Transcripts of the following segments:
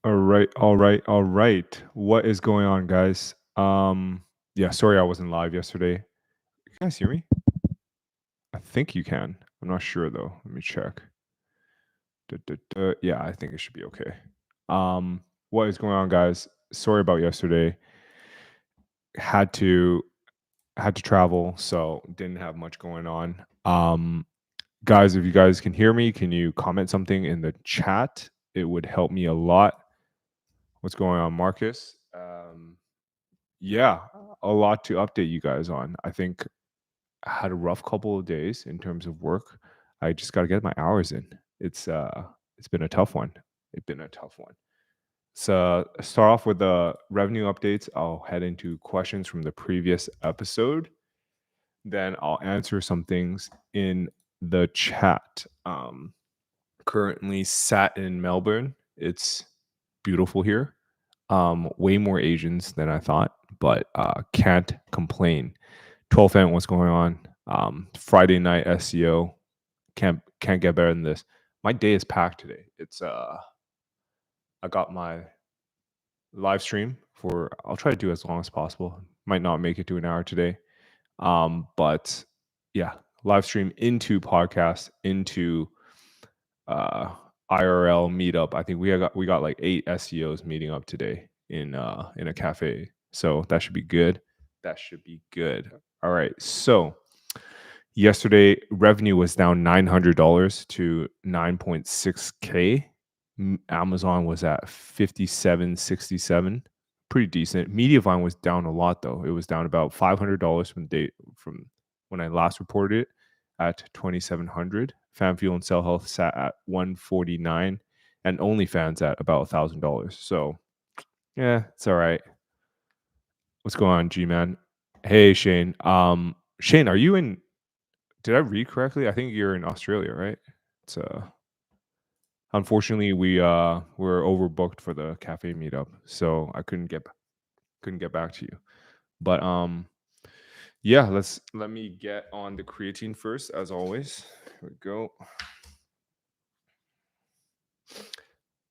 All right. What is going on, guys? Yeah, sorry I wasn't live yesterday. You guys hear me? I think you can. I'm not sure though. Let me check. Yeah, I think it should be okay. What is going on, guys? Sorry about yesterday. Had to had to travel, so didn't have much going on. Guys, if you guys can hear me, can you comment something in the chat? It would help me a lot. What's going on, Marcus? Yeah, a lot to update you guys on. I think I had a rough couple of days in terms of work. I just got to get my hours in. It's been a tough one. It's been a tough one. So start off with the revenue updates. I'll head into questions from the previous episode. Then I'll answer some things in the chat. Currently sat in Melbourne. It's beautiful here. Way more Asians than I thought, but can't complain. 12th end, what's going on? Friday night SEO. Can't get better than this. My day is packed today. It's I got my live stream for I'll try to do as long as possible. Might not make it to an hour today. But yeah, live stream into podcast, into IRL meetup. I think we got like 8 SEOs meeting up today in a cafe. So that should be good. That should be good. All right. So yesterday revenue was down $900 to 9.6K. Amazon was at 57.67. Pretty decent. Mediavine was down a lot though. It was down about $500 from when I last reported it at 2,700. FanFuel and Cell Health sat at 149, and OnlyFans at about $1,000. So yeah, it's all right. What's going on, G-Man? Hey, Shane. Shane, are you in? Did I read correctly? I think you're in Australia, right? It's unfortunately we're overbooked for the cafe meetup, so I couldn't get back to you. But yeah, let me get on the creatine first, as always. Here we go.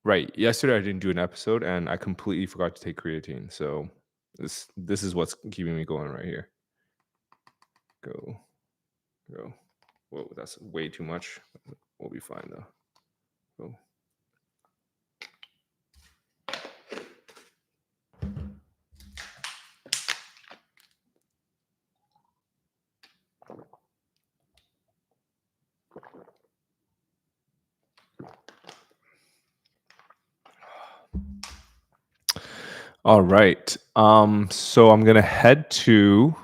Right. Yesterday I didn't do an episode and I completely forgot to take creatine. So this is what's keeping me going right here. Go. Whoa, that's way too much. We'll be fine though. Go. All right. So I'm gonna head to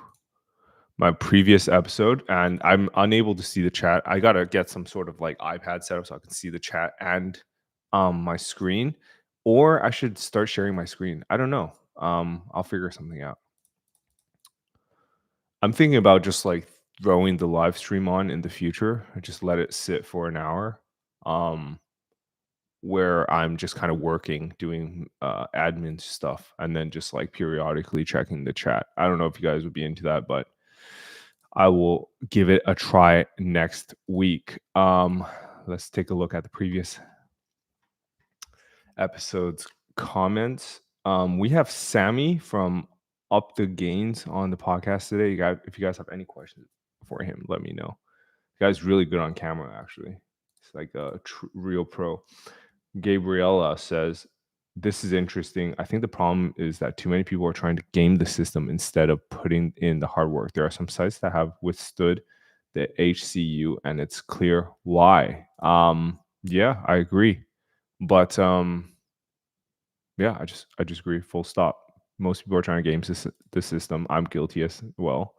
my previous episode, and I'm unable to see the chat. I gotta get some sort of like iPad setup so I can see the chat and my screen, or I should start sharing my screen. I don't know. I'll figure something out. I'm thinking about just like throwing the live stream on in the future. I just let it sit for an hour. Where I'm just kind of working, doing admin stuff, and then just like periodically checking the chat. I don't know if you guys would be into that, but I will give it a try next week. Let's take a look at the previous episode's comments. We have Sammy from Up the Gains on the podcast today. If you guys have any questions for him, let me know. The guy's really good on camera, actually. It's like a real pro. Gabriella says, this is interesting. I think the problem is that too many people are trying to game the system instead of putting in the hard work. There are some sites that have withstood the HCU, and it's clear why. Yeah, I agree. But yeah, I just agree. Full stop. Most people are trying to game the system. I'm guilty as well.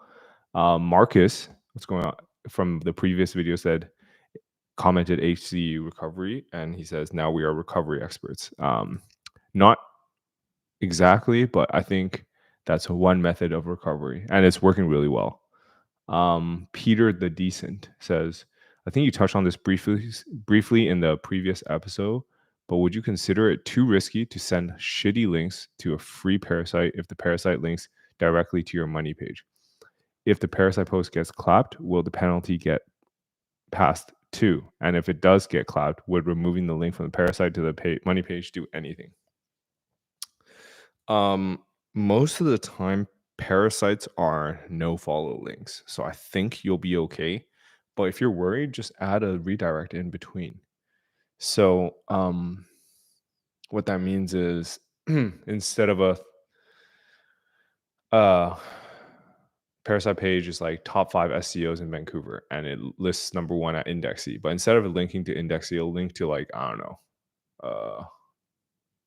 Marcus, what's going on? From the previous video commented HCU recovery, and he says now we are recovery experts. Not exactly, but I think that's one method of recovery, and it's working really well. Peter the Decent says, I think you touched on this briefly in the previous episode, but would you consider it too risky to send shitty links to a free parasite if the parasite links directly to your money page? If the parasite post gets clapped, will the penalty get passed too? And if it does get clapped, would removing the link from the parasite to the money page do anything? Um, Most of the time, parasites are no follow links. So I think you'll be okay. But if you're worried, just add a redirect in between. So what that means is instead of a uh parasite page is like top 5 SEOs in Vancouver and it lists number one at Indexy. But instead of linking to Indexy, it'll link to like, I don't know,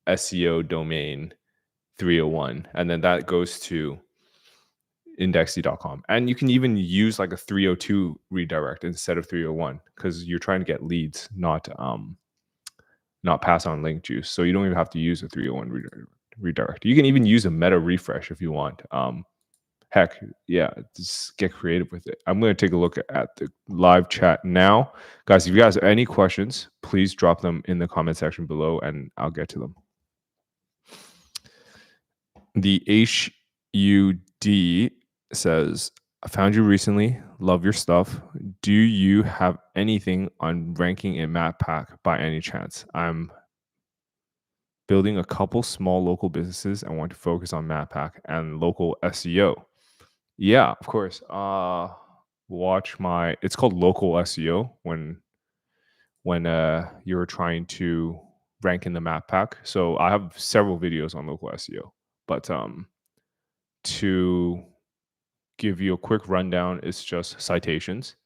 SEO domain 301. And then that goes to indexy.com. And you can even use like a 302 redirect instead of 301 because you're trying to get leads, not pass on link juice. So you don't even have to use a 301 redirect. You can even use a meta refresh if you want. Heck, yeah, just get creative with it. I'm going to take a look at the live chat now. Guys, if you guys have any questions, please drop them in the comment section below and I'll get to them. The HUD says, I found you recently. Love your stuff. Do you have anything on ranking in MapPack by any chance? I'm building a couple small local businesses. I want to focus on MapPack and local SEO. Yeah, of course. Watch my. It's called local SEO when you're trying to rank in the MapPack. So I have several videos on local SEO, but to give you a quick rundown, it's just citations,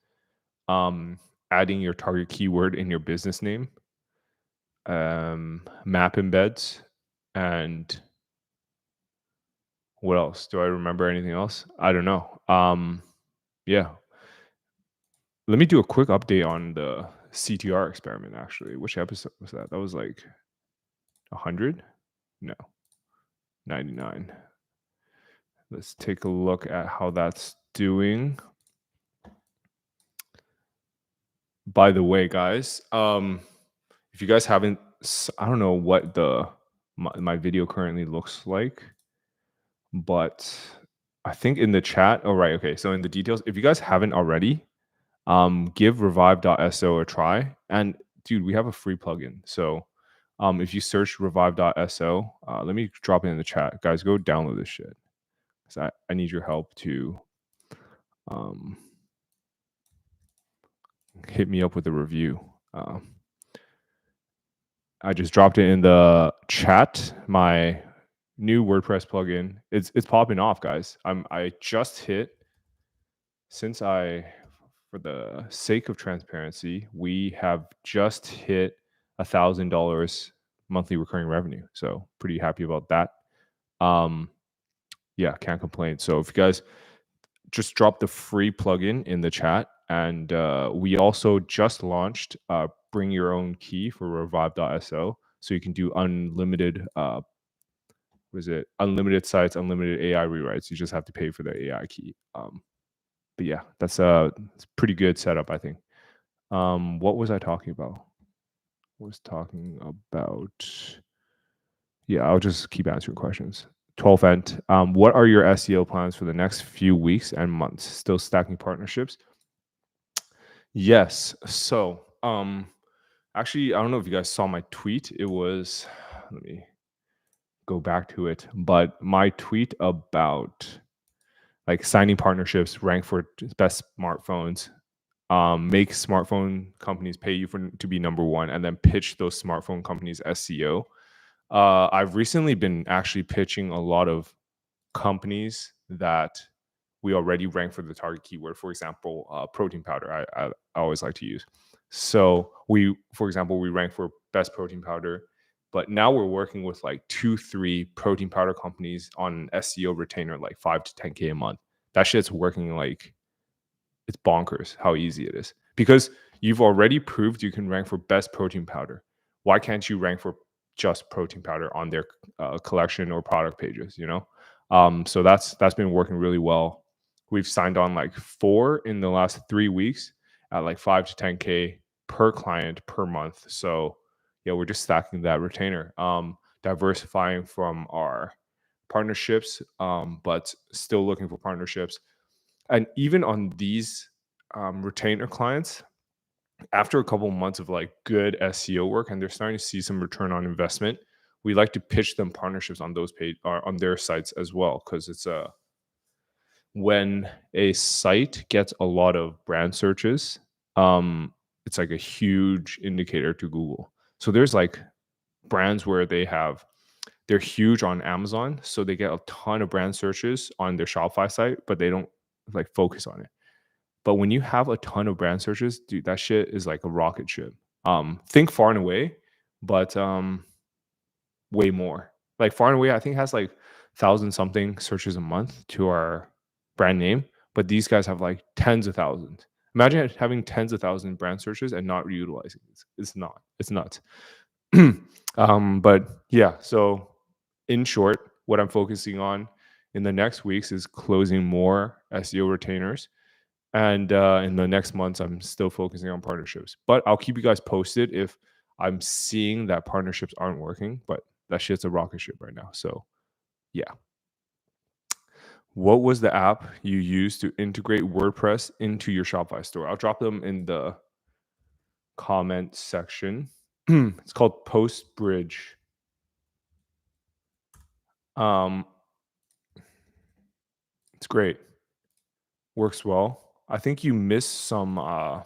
adding your target keyword in your business name, map embeds, and what else? Do I remember anything else? I don't know. Yeah. Let me do a quick update on the CTR experiment, actually. Which episode was that? That was like 100? No, 99. Let's take a look at how that's doing. By the way, guys, if you guys haven't, I don't know what my video currently looks like, but I think in the chat. Oh, right. Okay. So in the details, if you guys haven't already, give revive.so a try. And dude, we have a free plugin. So if you search revive.so, let me drop it in the chat. Guys, go download this shit. Because I need your help to hit me up with a review. I just dropped it in the chat. My new WordPress plugin. It's popping off, guys. I just hit, for the sake of transparency, we have just hit $1,000 monthly recurring revenue. So pretty happy about that. Yeah, can't complain. So if you guys just drop the free plugin in the chat, and we also just launched bring your own key for revive.so, so you can do unlimited unlimited sites, unlimited AI rewrites. You just have to pay for the AI key. But yeah, that's it's a pretty good setup, I think. What was I talking about? Yeah, I'll just keep answering questions. 12 Ent, what are your SEO plans for the next few weeks and months? Still stacking partnerships? Yes. So actually, I don't know if you guys saw my tweet. It was, let me go back to it, but my tweet about like signing partnerships, rank for best smartphones, make smartphone companies pay you to be number one, and then pitch those smartphone companies SEO. I've recently been actually pitching a lot of companies that we already rank for the target keyword. For example, protein powder. I always like to use. So for example, we rank for best protein powder, but now we're working with like 2-3 protein powder companies on SEO retainer, like 5 to 10K a month. That shit's working like it's bonkers how easy it is, because you've already proved you can rank for best protein powder. Why can't you rank for just protein powder on their collection or product pages? So that's been working really well. We've signed on like 4 in the last 3 weeks at like 5 to 10K per client per month. So yeah, we're just stacking that retainer, diversifying from our partnerships, but still looking for partnerships. And even on these retainer clients, after a couple of months of like good SEO work, and they're starting to see some return on investment, we like to pitch them partnerships on those page or on their sites as well, because it's a when a site gets a lot of brand searches, it's like a huge indicator to Google. So there's like brands where they're huge on Amazon, so they get a ton of brand searches on their Shopify site, but they don't like focus on it. But when you have a ton of brand searches, dude, that shit is like a rocket ship. Think Far and Away, but way more. Like Far and Away, I think has like 1,000 something searches a month to our brand name, but these guys have like tens of thousands. Imagine having tens of thousands brand searches and not utilizing it. It's not. It's nuts. But yeah, so in short, what I'm focusing on in the next weeks is closing more SEO retainers. And in the next months, I'm still focusing on partnerships. But I'll keep you guys posted if I'm seeing that partnerships aren't working. But that shit's a rocket ship right now. So yeah. What was the app you used to integrate WordPress into your Shopify store? I'll drop them in the comment section. It's called PostBridge. It's great. Works well. I think you missed some of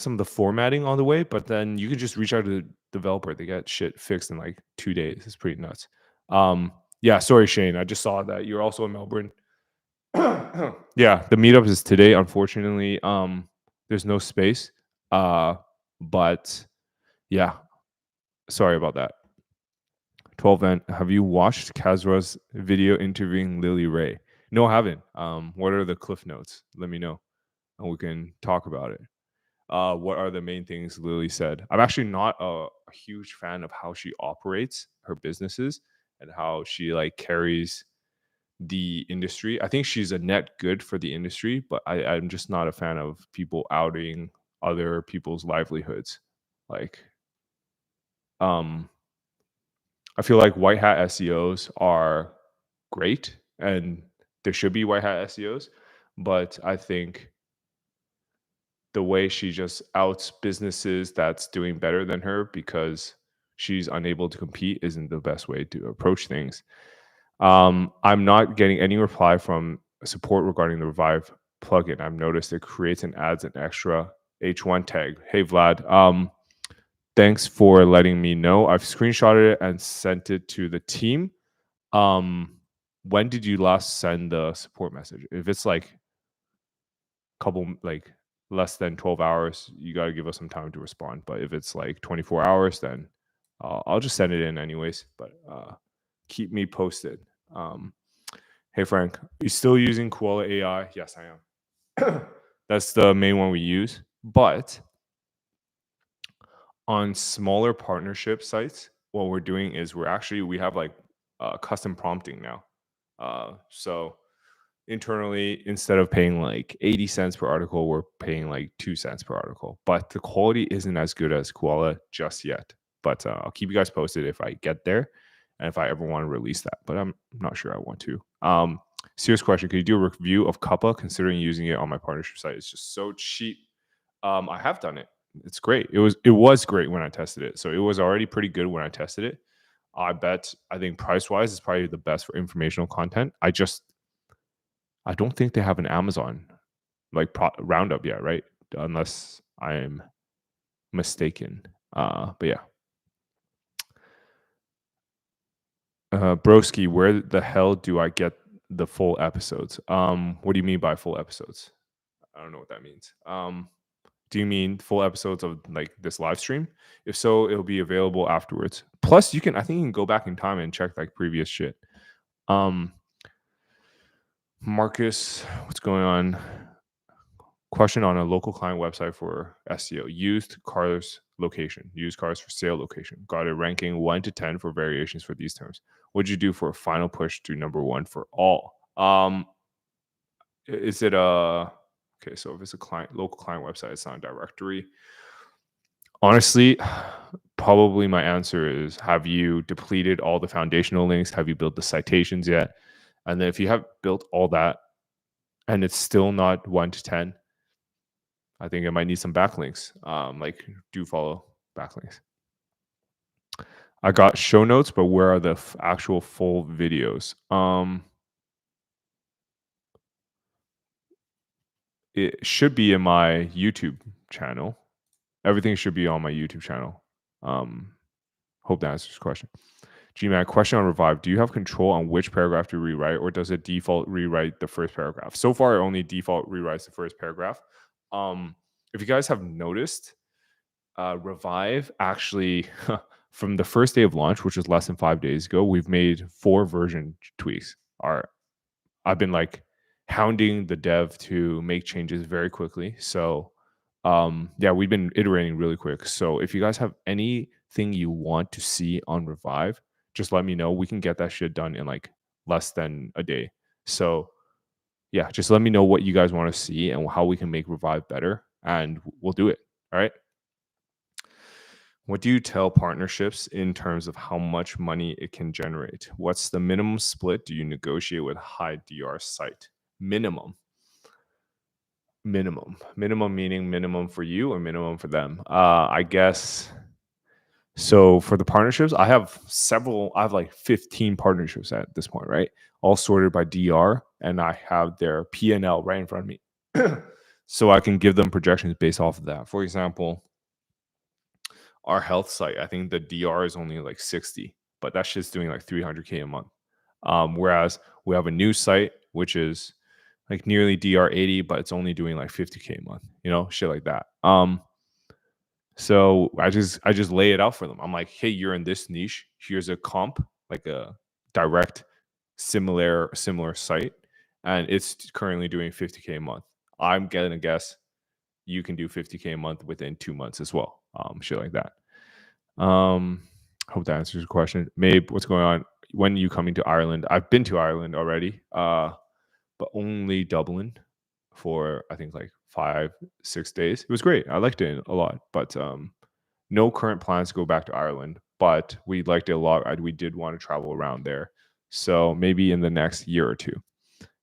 the formatting on the way, but then you can just reach out to the developer. They get shit fixed in like 2 days. It's pretty nuts. Yeah, sorry, Shane. I just saw that you're also in Melbourne. Yeah, the meetup is today. Unfortunately, there's no space. But yeah, sorry about that. 12 and have you watched Kazra's video interviewing Lily Ray? No, I haven't. What are the cliff notes? Let me know, and we can talk about it. What are the main things Lily said? I'm actually not a huge fan of how she operates her businesses and how she like carries the industry. I think she's a net good for the industry, but I'm just not a fan of people outing other people's livelihoods. Like, I feel like white hat SEOs are great and there should be white hat SEOs, but I think the way she just outs businesses that's doing better than her because she's unable to compete isn't the best way to approach things. I'm not getting any reply from support regarding the Revive plugin. I've noticed it creates and adds an extra H1 tag. Hey Vlad, thanks for letting me know. I've screenshotted it and sent it to the team. When did you last send the support message? If it's like couple like less than 12 hours, you got to give us some time to respond. But if it's like 24 hours, then I'll just send it in anyways. But keep me posted. Hey Frank, are you still using Koala AI? Yes, I am. That's the main one we use. But on smaller partnership sites, what we're doing is we have like custom prompting now. So internally, instead of paying like 80 cents per article, we're paying like 2 cents per article. But the quality isn't as good as Koala just yet. But I'll keep you guys posted if I get there and if I ever want to release that. But I'm not sure I want to. Serious question. Could you do a review of Cuppa considering using it on my partnership site? It's just so cheap. I have done it. It's great. It was great when I tested it. So it was already pretty good when I tested it. I think price wise is probably the best for informational content. I don't think they have an Amazon like roundup yet, right? Unless I'm mistaken. But yeah. Broski, where the hell do I get the full episodes? What do you mean by full episodes? I don't know what that means. Do you mean full episodes of like this live stream? If so, it'll be available afterwards. Plus, I think you can go back in time and check like previous shit. Marcus, what's going on? Question on a local client website for SEO. Used cars location. Used cars for sale location. Got a ranking 1 to 10 for variations for these terms. What'd you do for a final push to number 1 for all? Is it okay, so if it's a local client website, it's not a directory. Honestly, probably my answer is, have you depleted all the foundational links? Have you built the citations yet? And then if you have built all that and it's still not 1 to 10, I think it might need some backlinks. Like do follow backlinks. I got show notes, but where are the actual full videos? It should be in my YouTube channel. Everything should be on my YouTube channel. Hope that answers your question. GMAT, question on Revive. Do you have control on which paragraph to rewrite, or does it default rewrite the first paragraph? So far, it only default rewrites the first paragraph. If you guys have noticed, Revive actually, from the first day of launch, which was less than 5 days ago, we've made 4 version tweaks. I've been like hounding the dev to make changes very quickly. So yeah, we've been iterating really quick. So if you guys have anything you want to see on Revive, just let me know. We can get that shit done in like less than a day. So yeah, just let me know what you guys want to see and how we can make Revive better, and we'll do it. All right. What do you tell partnerships in terms of how much money it can generate? What's the minimum split do you negotiate with high DR site? Minimum meaning minimum for you or minimum for them? I guess so. For the partnerships, I have like 15 partnerships at this point, right? All sorted by DR, and I have their P&L right in front of me. So I can give them projections based off of that. For example, our health site, I think the DR is only like 60, but that shit's doing like 300K a month. Whereas we have a new site, which is like nearly DR 80, but it's only doing like 50K a month, shit like that. So I just lay it out for them. I'm like, hey, you're in this niche. Here's a comp, like a direct similar site, and it's currently doing 50K a month. I'm gonna guess you can do 50K a month within 2 months as well. Shit like that. Hope that answers your question. Mabe, what's going on? When are you coming to Ireland? I've been to Ireland already, but only Dublin for I think like 5-6 days. It was great. I liked it a lot, but no current plans to go back to Ireland. But we liked it a lot. We did want to travel around there, so maybe in the next year or two.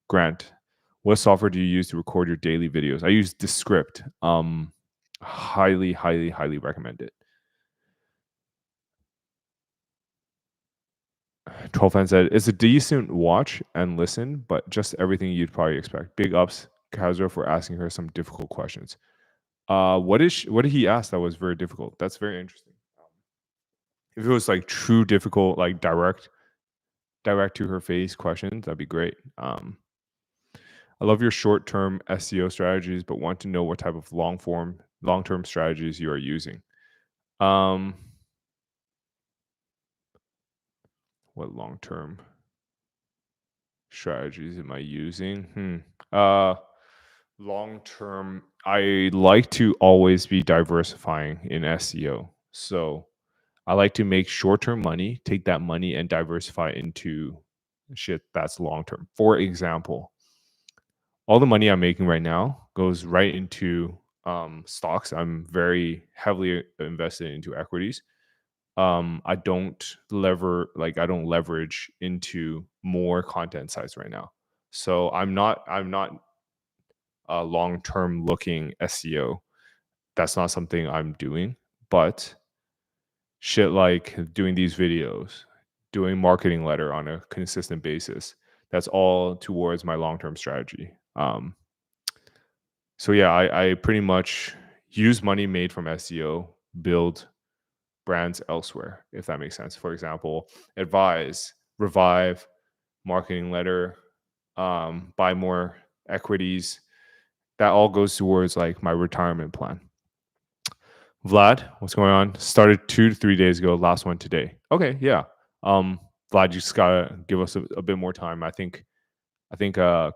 Grant, what software do you use to record your daily videos? I use Descript. Highly, highly, highly recommend it. 12 fan said, it's a decent watch and listen, but just everything you'd probably expect. Big ups, Kazra, for asking her some difficult questions. What did he ask that was very difficult? That's very interesting. If it was like true difficult, like direct to her face questions, that'd be great. I love your short-term SEO strategies, but want to know what type of long-term strategies you are using. What long-term strategies am I using? Long-term, I like to always be diversifying in SEO. So I like to make short-term money, take that money and diversify into shit that's long-term. For example, all the money I'm making right now goes right into stocks. I'm very heavily invested into equities. I don't leverage into more content sites right now. So I'm not long-term looking SEO. That's not something I'm doing, but shit like doing these videos, doing marketing letter on a consistent basis, that's all towards my long-term strategy. So yeah, I pretty much use money made from SEO, build brands elsewhere, if that makes sense. For example, advise, revive, marketing letter, buy more equities. That all goes towards like my retirement plan. Vlad, what's going on? Started 2 to 3 days ago. Last one today. Okay, yeah. Vlad, you just gotta give us a bit more time. I think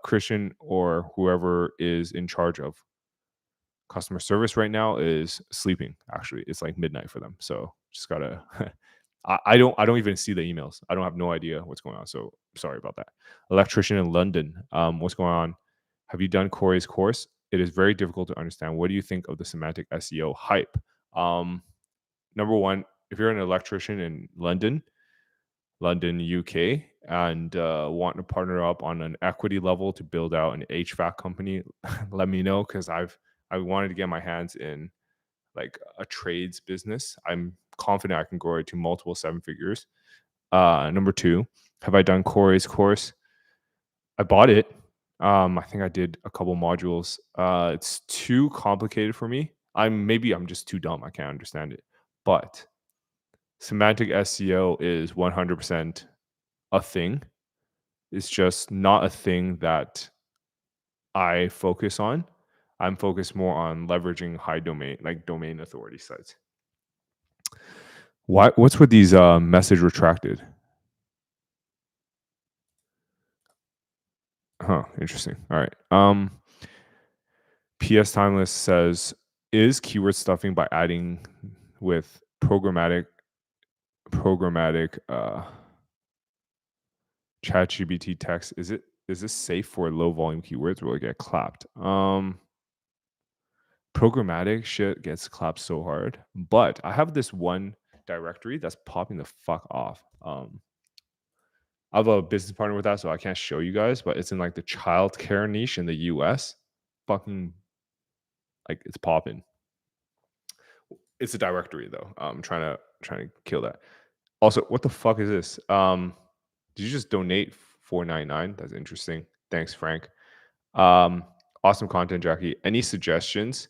Christian or whoever is in charge of customer service right now is sleeping. Actually, it's like midnight for them. So just gotta. I don't even see the emails. I don't have no idea what's going on. So sorry about that. Electrician in London. What's going on? Have you done Corey's course? It is very difficult to understand. What do you think of the semantic SEO hype? Number one, if you're an electrician in London, UK, and want to partner up on an equity level to build out an HVAC company, let me know, because I wanted to get my hands in like a trades business. I'm confident I can grow it to multiple seven figures. Number two, have I done Corey's course? I bought it. I think I did a couple modules. It's too complicated for me. I'm just too dumb. I can't understand it. But semantic SEO is 100% a thing. It's just not a thing that I focus on. I'm focused more on leveraging high domain, like domain authority sites. What's with these message retracted? Huh, interesting. All right. PS Timeless says, is keyword stuffing by adding with programmatic ChatGPT text, is this safe for low volume keywords? Will it get clapped? Programmatic shit gets clapped so hard, but I have this one directory that's popping the fuck off. I have a business partner with that, so I can't show you guys, but it's in like the childcare niche in the US. Fucking like it's popping. It's a directory though. I'm trying to kill that. Also, what the fuck is this? Did you just donate $4.99? That's interesting. Thanks, Frank. Awesome content, Jackie. Any suggestions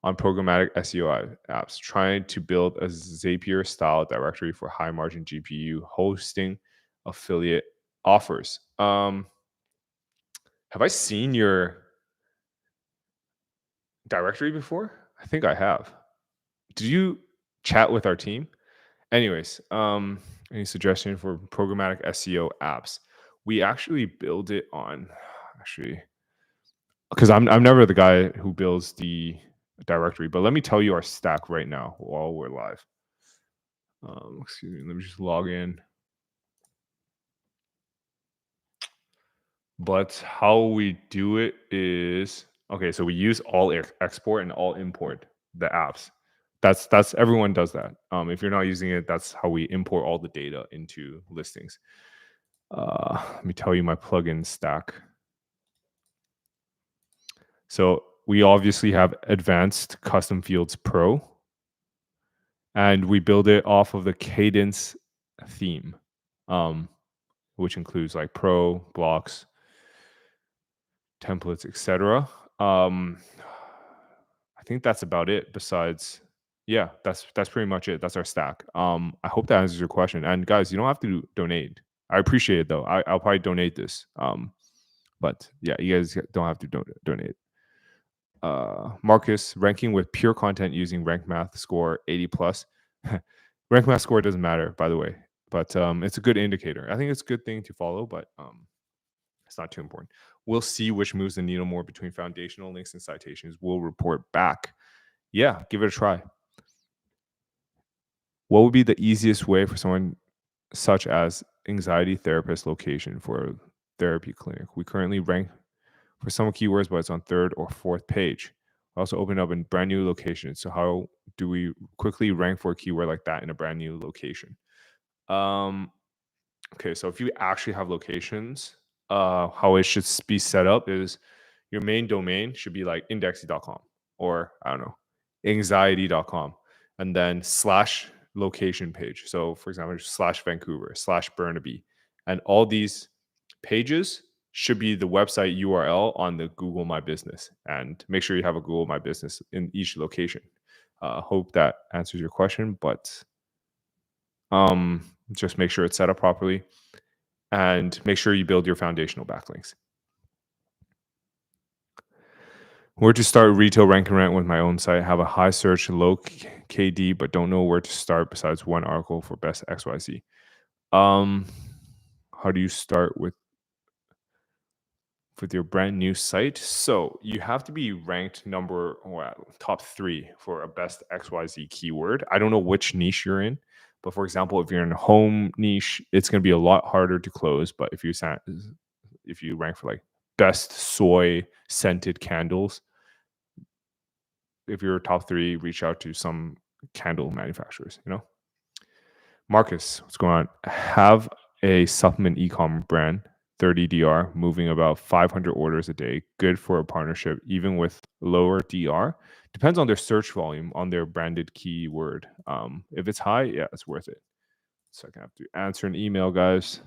on programmatic SEO apps? Trying to build a Zapier style directory for high margin GPU hosting affiliate offers. Have I seen your directory before? I think I have. Did you chat with our team? Anyways, any suggestion for programmatic SEO apps? We actually build it on because I'm never the guy who builds the directory, but let me tell you our stack right now while we're live. Excuse me, let me just log in. But how we do it is okay. So we use all export and all import the apps. That's everyone does that. If you're not using it, that's how we import all the data into listings. Let me tell you my plugin stack. So we obviously have Advanced Custom Fields Pro, and we build it off of the Cadence theme, which includes like Pro, blocks, templates, etc. I think that's about it. Besides, yeah, that's pretty much it. That's our stack. I hope that answers your question. And guys, you don't have to donate. I appreciate it though. I'll probably donate this. But yeah, you guys don't have to donate. Marcus, ranking with pure content using rank math score 80 plus. Rank math score doesn't matter, by the way, but it's a good indicator. I think it's a good thing to follow, but it's not too important. We'll see which moves the needle more between foundational links and citations. We'll report back. Yeah, give it a try. What would be the easiest way for someone such as anxiety therapist location for a therapy clinic? We currently rank for some keywords, but it's on third or fourth page. I also open up in brand new locations. So how do we quickly rank for a keyword like that in a brand new location? Okay, so if you actually have locations, how it should be set up is your main domain should be like indexy.com or I don't know, anxiety.com, and then slash location page. So for example, slash Vancouver, slash Burnaby, and all these pages should be the website URL on the Google My Business. And make sure you have a Google My Business in each location. Hope that answers your question, but just make sure it's set up properly and make sure you build your foundational backlinks. Where to start retail rank and rent with my own site? Have a high search, low KD, but don't know where to start besides one article for best XYZ. How do you start with your brand new site? So you have to be ranked top 3 for a best XYZ keyword. I don't know which niche you're in, but for example, if you're in a home niche, it's going to be a lot harder to close. But if you rank for like best soy scented candles, if you're top 3, reach out to some candle manufacturers, Marcus, what's going on? Have a supplement e-com brand. 30 DR, moving about 500 orders a day. Good for a partnership, even with lower DR. Depends on their search volume on their branded keyword. If it's high, yeah, it's worth it. So I can have to answer an email, guys.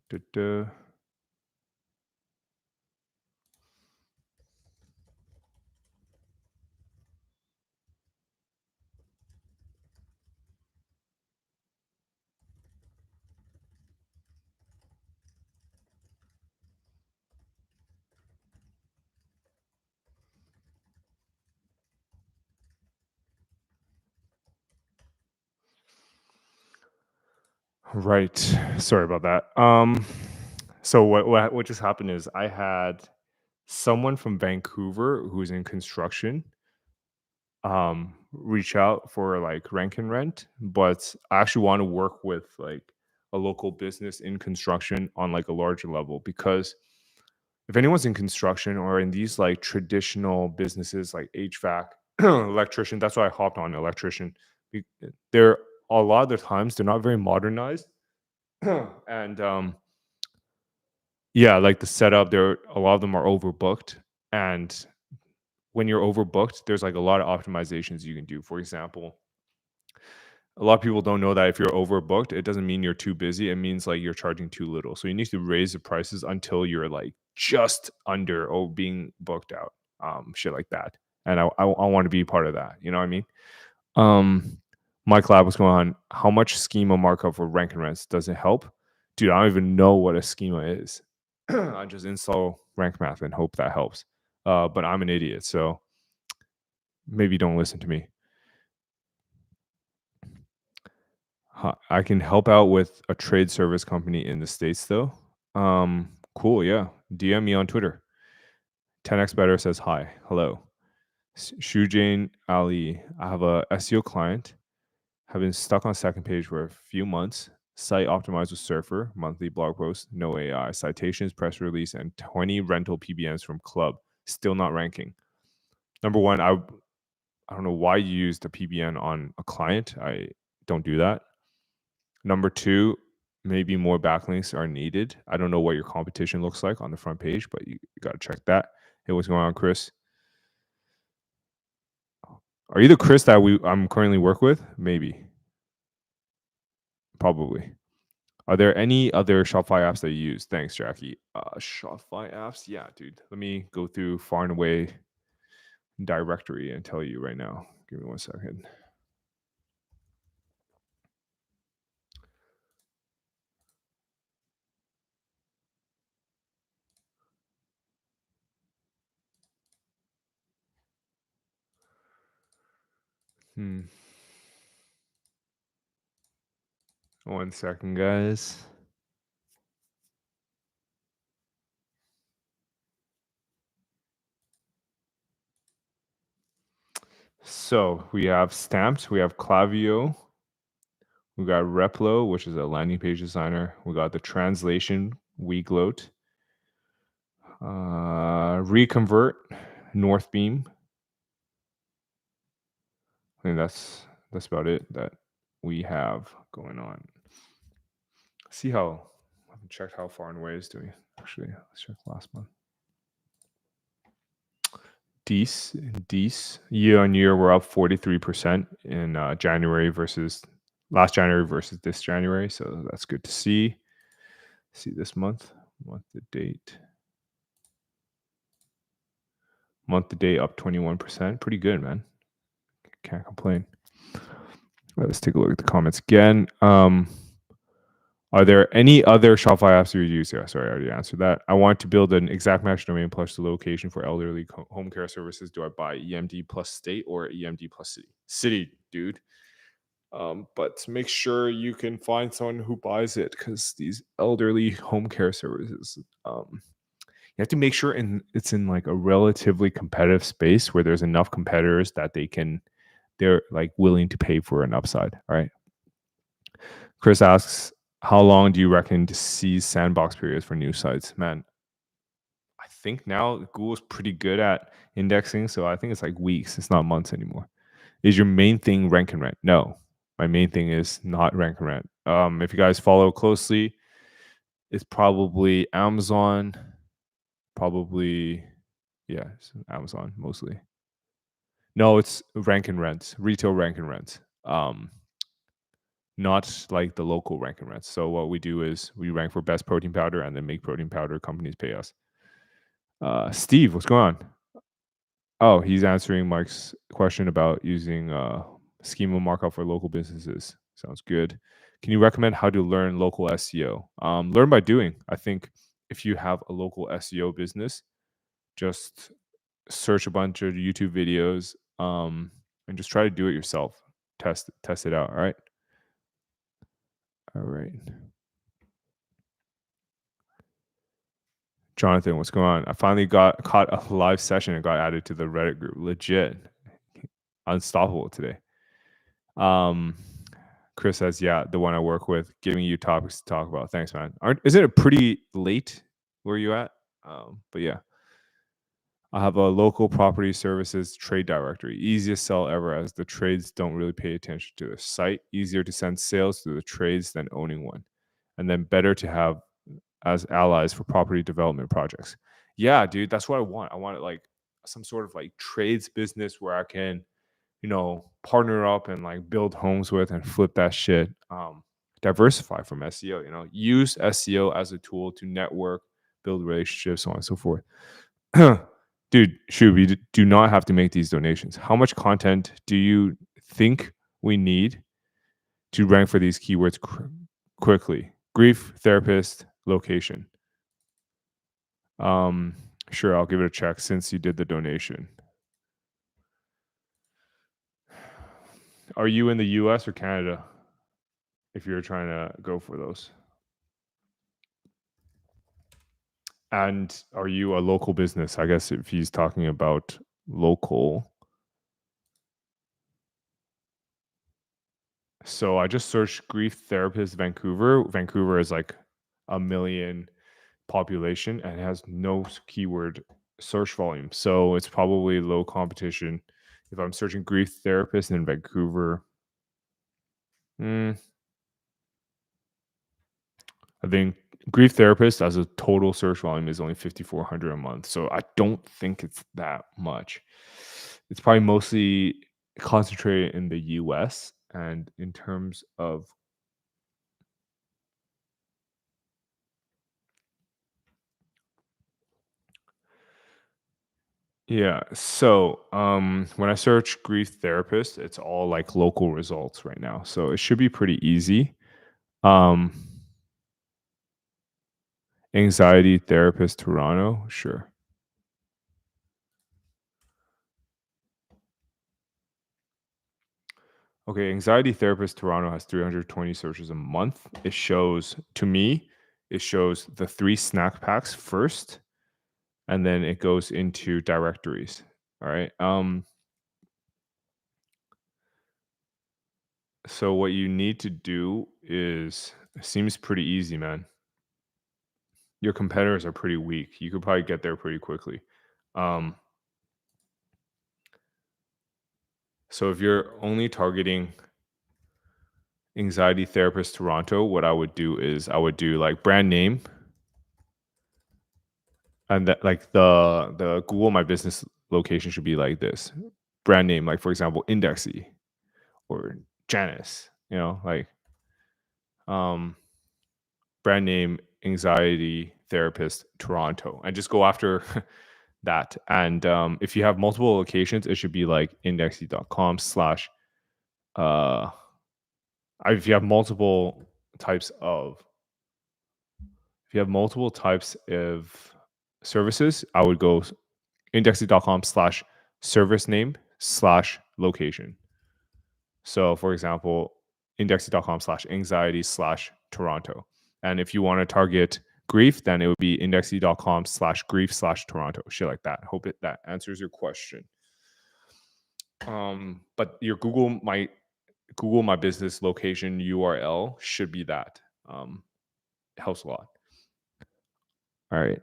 Da-da. Right. Sorry about that. So what just happened is I had someone from Vancouver who's in construction reach out for like rank and rent, but I actually want to work with like a local business in construction on like a larger level, because if anyone's in construction or in these like traditional businesses like HVAC, electrician, that's why I hopped on electrician. They're a lot of the times they're not very modernized. And yeah, like the setup, there a lot of them are overbooked. And when you're overbooked, there's like a lot of optimizations you can do. For example, a lot of people don't know that if you're overbooked, it doesn't mean you're too busy. It means like you're charging too little. So you need to raise the prices until you're like just under or being booked out, shit like that. And I want to be part of that. You know what I mean? Um, Mike Lab, what's going on? How much schema markup for rank and rents does it help? Dude, I don't even know what a schema is. I just install rank math and hope that helps. But I'm an idiot, so maybe don't listen to me. I can help out with a trade service company in the States, though. Cool, yeah. DM me on Twitter. 10x Better says hi. Hello. Shujane Ali. I have a SEO client. Have been stuck on second page for a few months. Site optimized with Surfer, monthly blog post, no AI, citations, press release, and 20 rental PBNs from Club. Still not ranking. Number one, I don't know why you used a PBN on a client. I don't do that. Number two, maybe more backlinks are needed. I don't know what your competition looks like on the front page, but you got to check that. Hey, what's going on, Chris? Are you the Chris that I'm currently work with? Maybe. Probably. Are there any other Shopify apps that you use? Thanks, Jackie. Shopify apps? Yeah, dude. Let me go through far and away directory and tell you right now. Give me 1 second. Hmm. 1 second, guys. So we have Stamped, we have Clavio, we got Replo, which is a landing page designer. We got the Translation, Weagloat, Reconvert, Northbeam. I think that's about it that we have going on. See how I haven't checked how far and away is doing. Actually, let's check last month. Dees. Year on year, we're up 43% in January versus last January versus this January. So that's good to see. See this month to date. Month to date up 21%. Pretty good, man. Can't complain. Let's take a look at the comments again. Are there any other Shopify apps you use? Yeah, sorry, I already answered that. I want to build an exact match domain plus the location for elderly home care services. Do I buy EMD plus state or EMD plus city? City, dude. But make sure you can find someone who buys it, because these elderly home care services, you have to make sure it's in like a relatively competitive space where there's enough competitors that they're like willing to pay for an upside. All right. Chris asks, how long do you reckon to see sandbox periods for new sites? Man, I think now Google's pretty good at indexing, so I think it's like weeks. It's not months anymore. Is your main thing rank and rent? No, my main thing is not rank and rent. If you guys follow closely, it's probably Amazon, probably, yeah, it's Amazon mostly. No, it's rank and rents, retail rank and rents. Not like the local rank and rents. So what we do is we rank for best protein powder and then make protein powder companies pay us. Steve, what's going on? Oh, he's answering Mike's question about using schema markup for local businesses. Sounds good. Can you recommend how to learn local SEO? Learn by doing. I think if you have a local SEO business, just search a bunch of YouTube videos and just try to do it yourself. Test it out. All right. All right. Jonathan, what's going on? I finally caught a live session and got added to the Reddit group. Legit. Unstoppable today. Chris says, yeah, the one I work with, giving you topics to talk about. Thanks, man. Isn't it pretty late where you at? But yeah. I have a local property services trade directory. Easiest sell ever, as the trades don't really pay attention to the site. Easier to send sales to the trades than owning one. And then better to have as allies for property development projects. Yeah, dude, that's what I want. I want like some sort of like trades business where I can, partner up and like build homes with and flip that shit. Diversify from SEO, use SEO as a tool to network, build relationships, so on and so forth. Dude, shoot, we do not have to make these donations. How much content do you think we need to rank for these keywords quickly? Grief, therapist, location. Sure, I'll give it a check since you did the donation. Are you in the US or Canada if you're trying to go for those? And are you a local business? I guess if he's talking about local. So I just searched grief therapist Vancouver. Vancouver is like 1 million population and has no keyword search volume. So it's probably low competition. If I'm searching grief therapist in Vancouver, I think grief therapist as a total search volume is only 5,400 a month. So I don't think it's that much. It's probably mostly concentrated in the US. And in terms of yeah, so when I search grief therapist, it's all like local results right now. So it should be pretty easy. Um Anxiety therapist Toronto, sure. Okay, anxiety therapist Toronto has 320 searches a month. It shows to me, it shows the 3 snack packs first, and then it goes into directories. All right. So what you need to do is it seems pretty easy, man. Your competitors are pretty weak. You could probably get there pretty quickly. So if you're only targeting anxiety therapist Toronto, what I would do is I would do like brand name, and that like the Google My Business location should be like this. Brand name, like for example, Indexy or Janice, like um brand name anxiety therapist Toronto, and just go after that. And if you have multiple locations, it should be like indexy.com slash if you have multiple types of services, I would go indexy.com slash service name slash location. So for example, indexy.com slash anxiety slash Toronto. And if you want to target grief, then it would be indexy.com slash grief slash Toronto, shit like that. Hope that answers your question. But your Google My Business location URL should be that. It helps a lot. All right.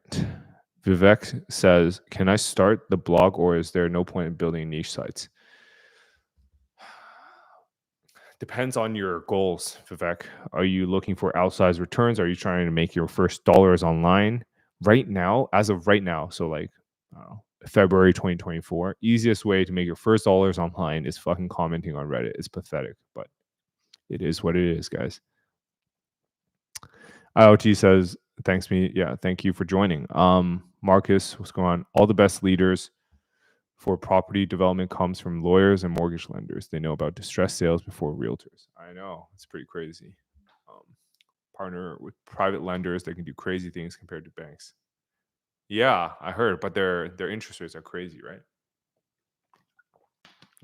Vivek says, can I start the blog or is there no point in building niche sites? Depends on your goals, Vivek. Are you looking for outsized returns? Are you trying to make your first dollars online right now? As of right now, so like I don't know, February 2024, easiest way to make your first dollars online is fucking commenting on Reddit. It's pathetic, but it is what it is, guys. IoT says, thanks me. Yeah, thank you for joining. Marcus, what's going on? All the best leaders for property development comes from lawyers and mortgage lenders. They know about distressed sales before realtors. I know, it's pretty crazy. Um, Partner with private lenders, they can do crazy things compared to banks. Yeah, I heard, but their interest rates are crazy, right?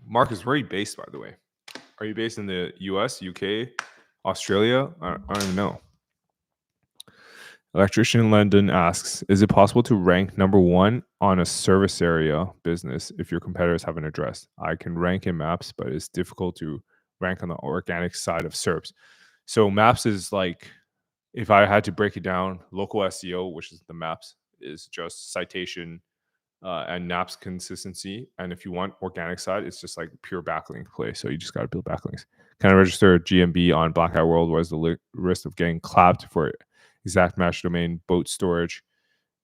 Marcus, where are you based, by the way? Are you based in the US, UK, Australia? I don't even know. Electrician London asks, is it possible to rank number one on a service area business if your competitors haven't addressed? I can rank in maps, but it's difficult to rank on the organic side of SERPs. So maps is like, if I had to break it down, local SEO, which is the maps, is just citation and NAPS consistency. And if you want organic side, it's just like pure backlink play. So you just got to build backlinks. Can I register GMB on Black Hat World? What is the risk of getting clapped for exact match domain boat storage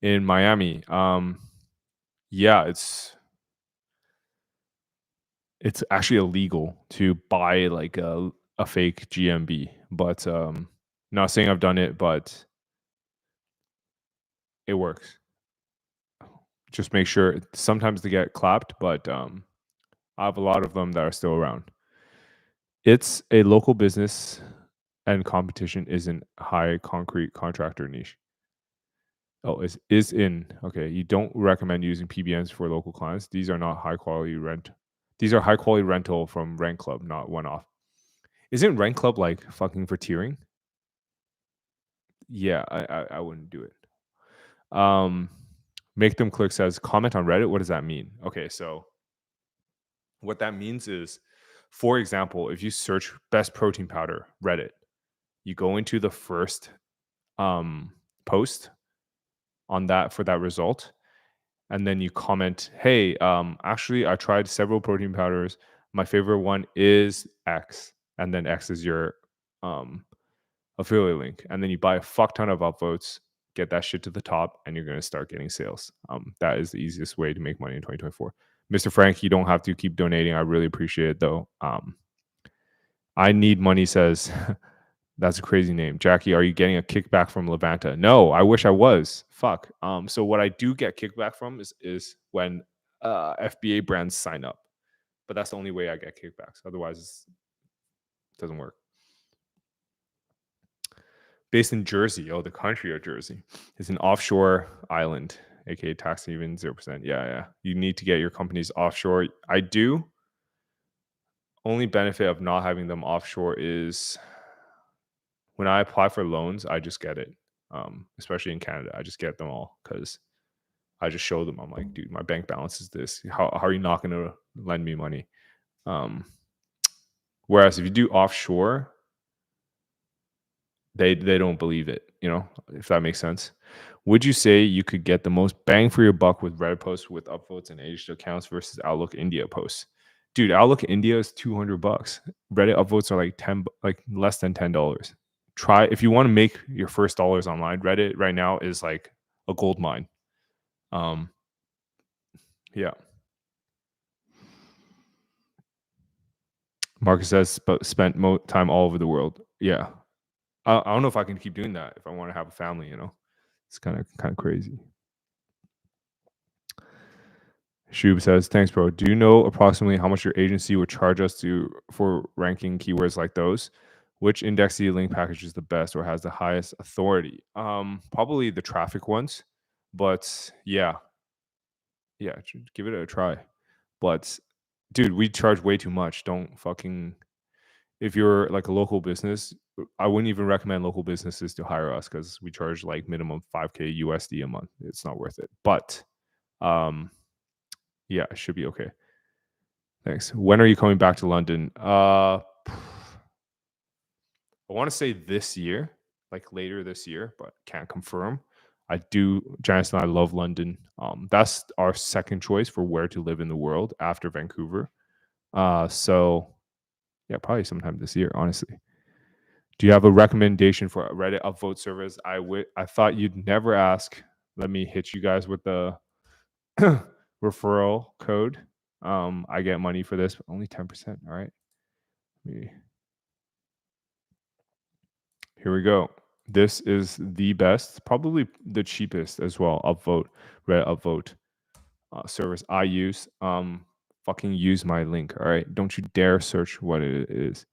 in Miami? Yeah, it's actually illegal to buy like a fake GMB, but not saying I've done it, but it works. Just make sure sometimes they get clapped, but I have a lot of them that are still around. It's a local business and competition isn't high concrete contractor niche. Oh, is in. Okay. You don't recommend using PBNs for local clients. These are not high quality rent. These are high quality rental from Rent Club, not one off. Isn't Rent Club like fucking for tiering? Yeah, I wouldn't do it. Make them click says comment on Reddit. What does that mean? Okay, so what that means is, for example, if you search best protein powder Reddit, you go into the first post on that for that result, and then you comment, hey, actually I tried several protein powders. My favorite one is X, and then X is your affiliate link, and then you buy a fuck ton of upvotes, get that shit to the top, and you're going to start getting sales. That is the easiest way to make money in 2024. Mr. Frank, you don't have to keep donating. I really appreciate it though. I need money says that's a crazy name. Jackie, are you getting a kickback from Levanta? No, I wish I was. Fuck. So what I do get kickback from is when FBA brands sign up. But that's the only way I get kickbacks. Otherwise, it doesn't work. Based in Jersey. Oh, the country of Jersey. It's an offshore island, aka tax haven 0%. Yeah. You need to get your companies offshore. I do. Only benefit of not having them offshore is when I apply for loans, I just get it. Especially in Canada, I just get them all because I just show them. I'm like, dude, my bank balance is this. How are you not going to lend me money? Whereas if you do offshore, they don't believe it. If that makes sense. Would you say you could get the most bang for your buck with Reddit posts with upvotes and aged accounts versus Outlook India posts? Dude, Outlook India is $200. Reddit upvotes are like less than $10. Try if you want to make your first dollars online. Reddit right now is like a gold mine. Yeah. Marcus says spent time all over the world. Yeah. I don't know if I can keep doing that if I want to have a family. It's kind of crazy. Shub says, thanks, bro. Do you know approximately how much your agency would charge us for ranking keywords like those? Which indexing link package is the best or has the highest authority? Probably the traffic ones, but yeah, give it a try. But dude, we charge way too much. Don't fucking. If you're like a local business, I wouldn't even recommend local businesses to hire us because we charge like minimum 5K USD a month. It's not worth it. But yeah, it should be okay. Thanks. When are you coming back to London? I want to say this year, like later this year, but can't confirm. I do. Janice and I love London. That's our second choice for where to live in the world after Vancouver. So Yeah, probably sometime this year, honestly. Do you have a recommendation for a Reddit upvote service? I thought you'd never ask. Let me hit you guys with the referral code. I get money for this, but only 10%. All right. Here we go. This is the best, probably the cheapest as well. Upvote, Reddit upvote service I use. Fucking use my link. All right. Don't you dare search what it is.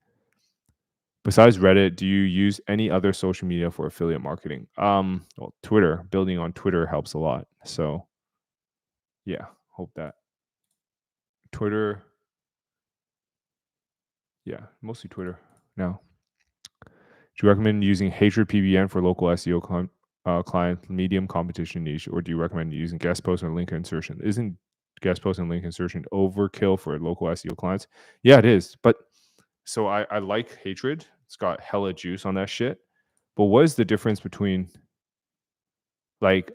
Besides Reddit, do you use any other social media for affiliate marketing? Well, Twitter. Building on Twitter helps a lot. So, yeah, hope that Twitter. Yeah, mostly Twitter now. Do you recommend using Hatred PBN for local SEO client, medium competition niche, or do you recommend using guest post and link insertion? Isn't guest post and link insertion overkill for local SEO clients? Yeah, it is. But so I like Hatred. It's got hella juice on that shit. But what is the difference between like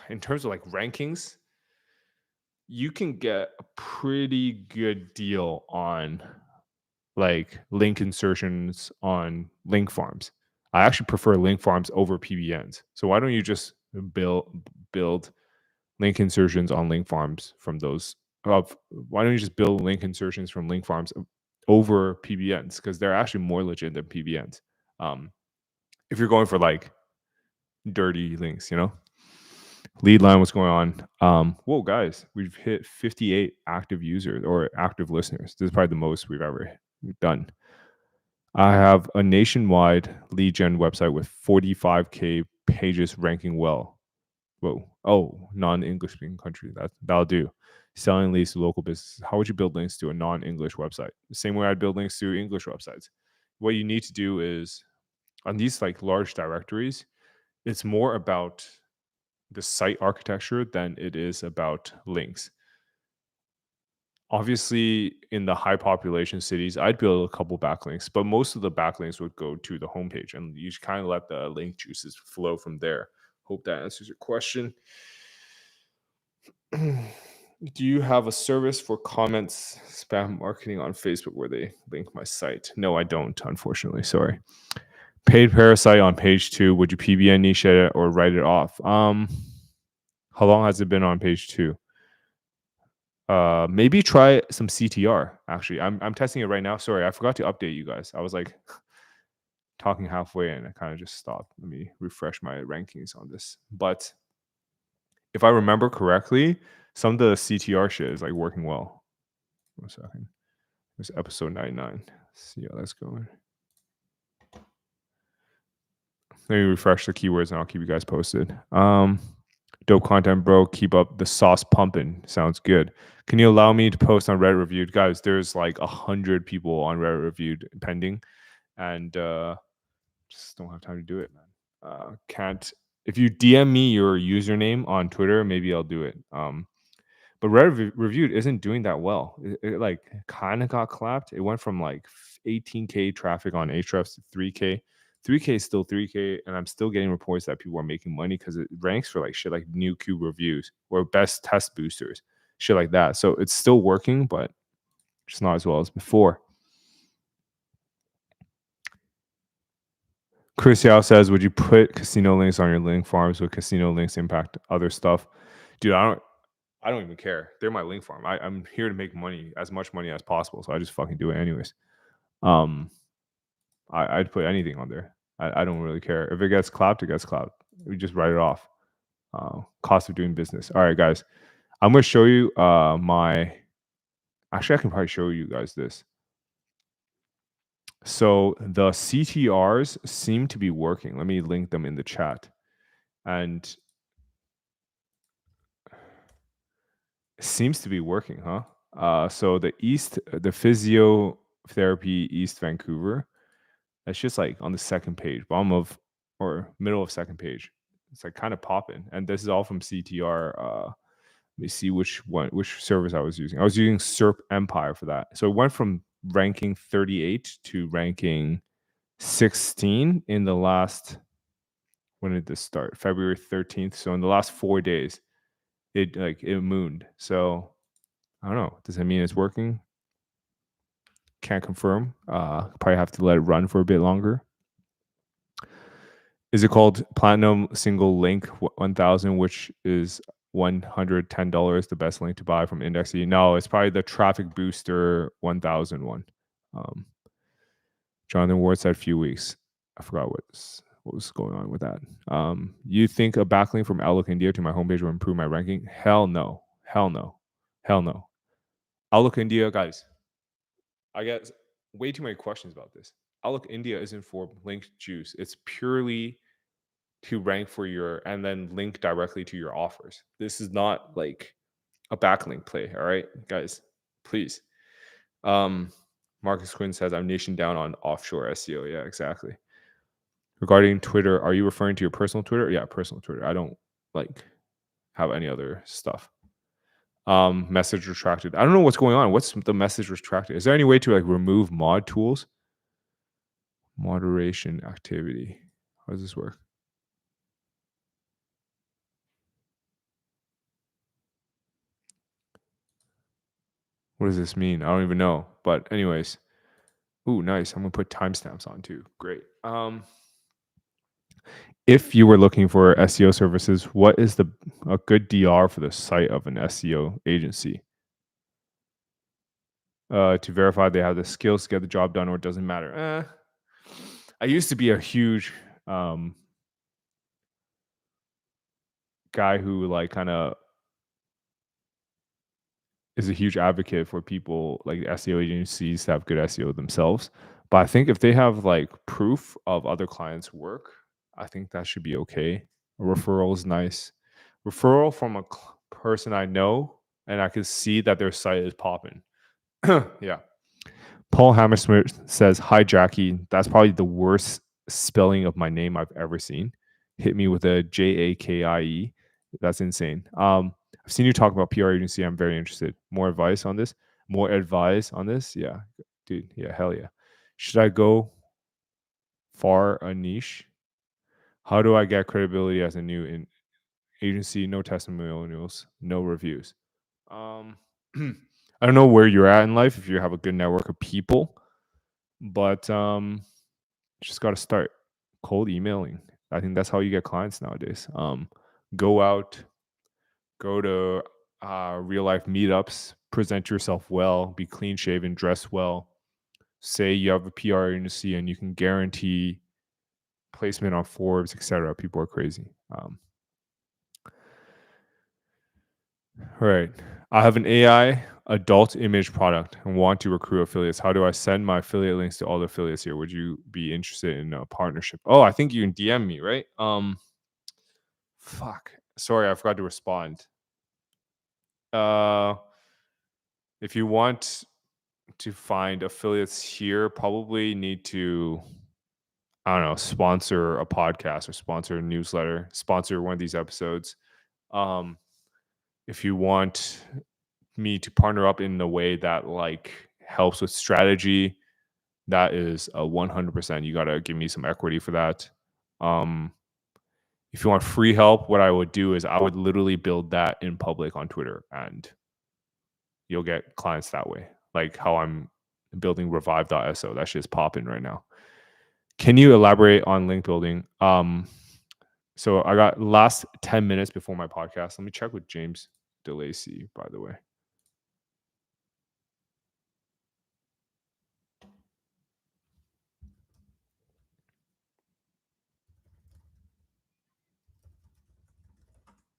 in terms of like rankings? You can get a pretty good deal on like link insertions on link farms. I actually prefer link farms over PBNs. So why don't you just build link insertions on link farms from those why don't you just build link insertions from link farms over PBNs, because they're actually more legit than PBNs. If you're going for like dirty links, lead line, what's going on? Whoa, guys, we've hit 58 active users or active listeners. This is probably the most we've ever done. I have a nationwide lead gen website with 45K pages ranking well. Whoa. Oh, non-English speaking country. That'll do. Selling leads to local businesses. How would you build links to a non-English website? The same way I'd build links to English websites. What you need to do is on these like large directories, it's more about the site architecture than it is about links. Obviously, in the high population cities, I'd build a couple backlinks, but most of the backlinks would go to the homepage, and you just kind of let the link juices flow from there. Hope that answers your question. Do you have a service for comments spam marketing on Facebook where they link my site? No, I don't, unfortunately. Sorry. Paid parasite on page 2. Would you PBN niche it or write it off? How long has it been on page 2? Maybe try some CTR. Actually, I'm testing it right now. Sorry, I forgot to update you guys. I was like talking halfway and I kind of just stopped. Let me refresh my rankings on this. But if I remember correctly, some of the CTR shit is like working well. 1 second. There's episode 99. Let's see how that's going. Let me refresh the keywords and I'll keep you guys posted. Dope content, bro. Keep up the sauce pumping. Sounds good. Can you allow me to post on Reddit Reviewed? Guys, there's like 100 people on Reddit Reviewed pending, and just don't have time to do it, man. Can't. If you DM me your username on Twitter, maybe I'll do it. But Reddit Reviewed isn't doing that well. It like kind of got clapped. It went from like 18K traffic on Ahrefs to 3K. 3K is still 3K, and I'm still getting reports that people are making money because it ranks for like shit like new cube reviews or best test boosters, shit like that. So it's still working, but just not as well as before. Chris Yao says, would you put casino links on your link farms? Would casino links impact other stuff? Dude, I don't even care. They're my link farm. I'm here to make money, as much money as possible. So I just fucking do it anyways. I'd put anything on there. I don't really care. If it gets clapped, it gets clapped. We just write it off. Cost of doing business. All right, guys. I'm going to show you actually, I can probably show you guys this. So the CTRs seem to be working. Let me link them in the chat. And it seems to be working, huh? So the physiotherapy East Vancouver, that's just like on the second page, middle of second page. It's like kind of popping. And this is all from CTR. Let me see which service I was using. I was using SERP Empire for that. So it went from ranking 38 to ranking 16 in the last, when did this start? February 13th. So in the last 4 days, it mooned. So I don't know. Does that mean it's working? Can't confirm. Probably have to let it run for a bit longer. Is it called Platinum Single Link 1000, which is $110, the best link to buy from Indexy? No, it's probably the Traffic Booster 1001. Um, Jonathan Ward said few weeks. I forgot what was going on with that. You think a backlink from Outlook India to my homepage will improve my ranking? Hell no. Hell no. Hell no. Outlook India, guys, I get way too many questions about this. Outlook India isn't for link juice. It's purely to rank for your and then link directly to your offers. This is not like a backlink play. All right, guys, please. Marcus Quinn says I'm nation down on offshore SEO. Yeah, exactly. Regarding Twitter, are you referring to your personal Twitter? Yeah, personal Twitter. I don't like have any other stuff. Message retracted. I don't know what's going on. What's the message retracted? Is there any way to like remove mod tools? Moderation activity. How does this work? What does this mean? I don't even know. But anyways, ooh, nice. I'm gonna put timestamps on too. Great. If you were looking for SEO services, what is a good DR for the site of an SEO agency? To verify they have the skills to get the job done, or it doesn't matter. I used to be a huge guy who like kind of is a huge advocate for people like SEO agencies to have good SEO themselves. But I think if they have like proof of other clients' work, I think that should be okay. A referral is nice. Referral from a person I know and I can see that their site is popping. Yeah. Paul Hammersmith says, "Hi, Jackie. That's probably the worst spelling of my name I've ever seen. Hit me with a JAKIE. That's insane. I've seen you talk about PR agency. I'm very interested. More advice on this? More advice on this? Yeah, dude. Yeah, hell yeah. Should I go far a niche? How do I get credibility as a new agency? No testimonials, no reviews. I don't know where you're at in life if you have a good network of people, but just got to start cold emailing. I think that's how you get clients nowadays. Go out, go to real life meetups, present yourself well, be clean shaven, dress well. Say you have a PR agency and you can guarantee placement on Forbes, etc. People are crazy. All right. I have an AI adult image product and want to recruit affiliates. How do I send my affiliate links to all the affiliates here? Would you be interested in a partnership? Oh, I think you can DM me, right? Fuck. Sorry, I forgot to respond. If you want to find affiliates here, probably need to, I don't know, sponsor a podcast or sponsor a newsletter, sponsor one of these episodes. If you want me to partner up in a way that like helps with strategy, that is a 100%. You got to give me some equity for that. If you want free help, what I would do is I would literally build that in public on Twitter and you'll get clients that way. Like how I'm building revive.so. That shit's popping right now. Can you elaborate on link building? So I got last 10 minutes before my podcast. Let me check with James DeLacy, by the way.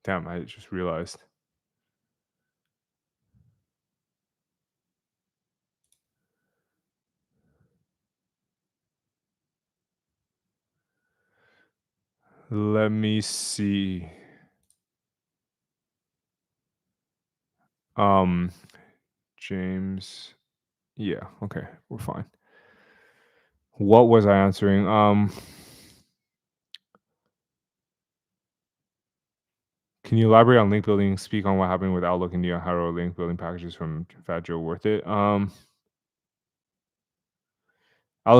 Damn, I just realized. Let me see. James. Yeah, okay, we're fine. What was I answering? Can you elaborate on link building? Speak on what happened with Outlook India. How are link building packages from Fat Joe worth it? Outlook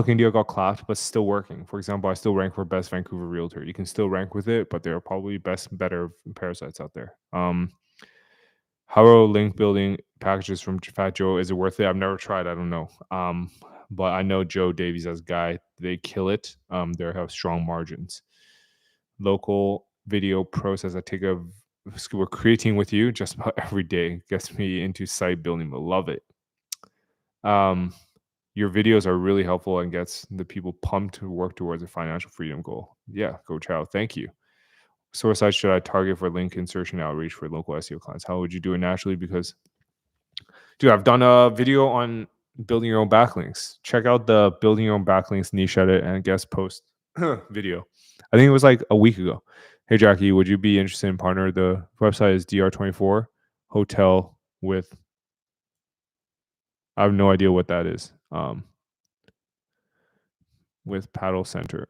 India got clapped, but still working. For example, I still rank for best Vancouver realtor. You can still rank with it, but there are probably better parasites out there. How are link building packages from Fat Joe. Is it worth it? I've never tried. I don't know. But I know Joe Davies as a guy. They kill it. They have strong margins. Local video process. I take a scuba creatine with you just about every day. Gets me into site building. But love it. Your videos are really helpful and gets the people pumped to work towards a financial freedom goal. Yeah, go Chow. Thank you. Source sites should I target for link insertion outreach for local SEO clients? How would you do it naturally? Because, dude, I've done a video on building your own backlinks. Check out the building your own backlinks niche edit and guest post video. I think it was like a week ago. Hey, Jackie, would you be interested in partner? The website is DR24 hotel with, I have no idea what that is. With paddle center.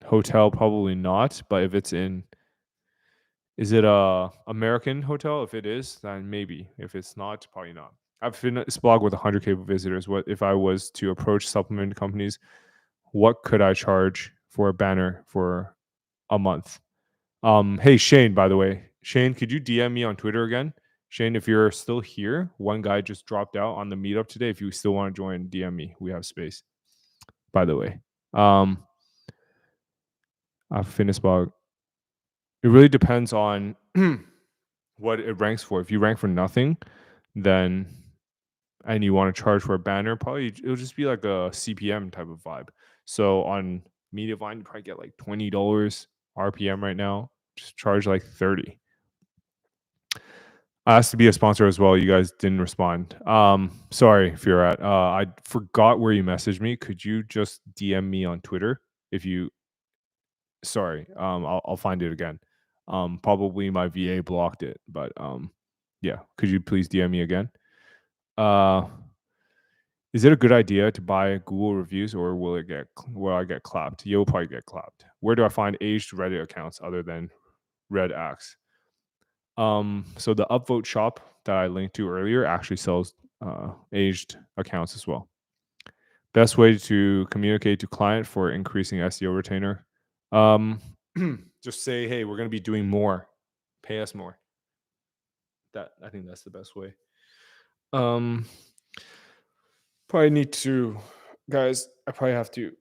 Hotel, probably not, but if it's in, is it a American hotel? If it is, then maybe. If it's not, probably not. I have a fitness blog with 100K visitors. What if I was to approach supplement companies? What could I charge for a banner for a month? Hey Shane, by the way, Shane, could you DM me on Twitter again? Shane, if you're still here, one guy just dropped out on the meetup today. If you still want to join, DM me. We have space. By the way, I have a fitness blog. It really depends on what it ranks for. If you rank for nothing, then and you want to charge for a banner, probably it'll just be like a CPM type of vibe. So on Mediavine, you probably get like $20 RPM right now. Just charge like 30. I asked to be a sponsor as well. You guys didn't respond. Sorry if you're at. I forgot where you messaged me. Could you just DM me on Twitter if you? Sorry. I'll find it again. Probably my VA blocked it, but yeah. Could you please DM me again? Is it a good idea to buy Google reviews, or will I get clapped? You'll probably get clapped. Where do I find aged Reddit accounts other than Red Axe? So the Upvote shop that I linked to earlier actually sells aged accounts as well. Best way to communicate to client for increasing SEO retainer. Just say, hey, we're going to be doing more. Pay us more. I think that's the best way. Probably need to, guys. I probably have to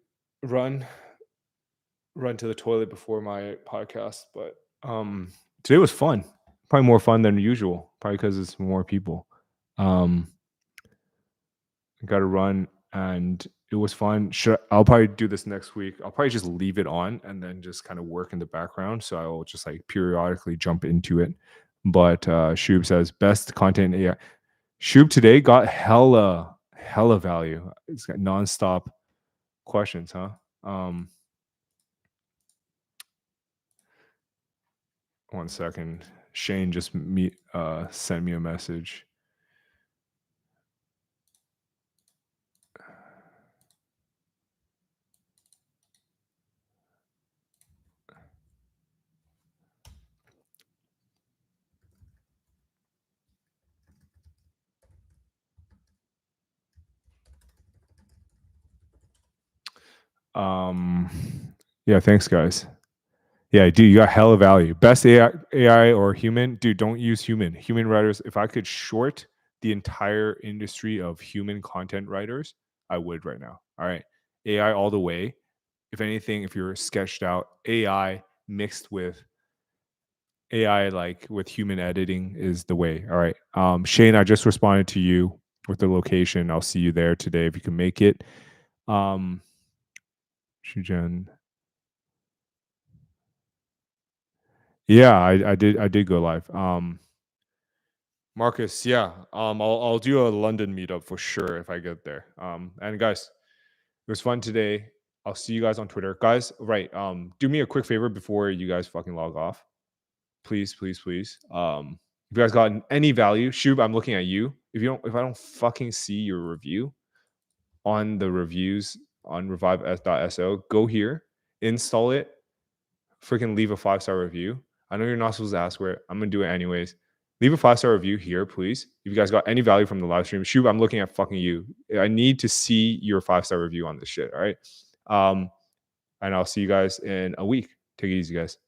run to the toilet before my podcast. But today was fun. Probably more fun than usual. Probably because it's more people. I got to run, and it was fun. I'll probably do this next week. I'll probably just leave it on and then just kind of work in the background. So I will just like periodically jump into it. But Shub says best content AI. Shub today got hella value. It's got nonstop questions, huh? One second. Shane just sent me a message. Yeah, thanks guys. Yeah, dude, you got hella value. Best AI or human? Dude, don't use human. Human writers, if I could short the entire industry of human content writers, I would right now. All right. AI all the way. If anything, if you're sketched out, AI mixed with AI, like with human editing, is the way. All right. Shane, I just responded to you with the location. I'll see you there today if you can make it. Shujen. Yeah, I did go live. Marcus, yeah. I'll do a London meetup for sure if I get there. And guys, it was fun today. I'll see you guys on Twitter. Guys, right. Do me a quick favor before you guys fucking log off. Please, please, please. If you guys got any value, Shub, I'm looking at you. If I don't fucking see your review on the reviews on revive.so, go here, install it, freaking leave a 5-star review. I know you're not supposed to ask for it. I'm gonna do it anyways. Leave a 5-star review here, please. If you guys got any value from the live stream, Shub, I'm looking at fucking you. I need to see your 5-star review on this shit. All right. And I'll see you guys in a week. Take it easy, guys.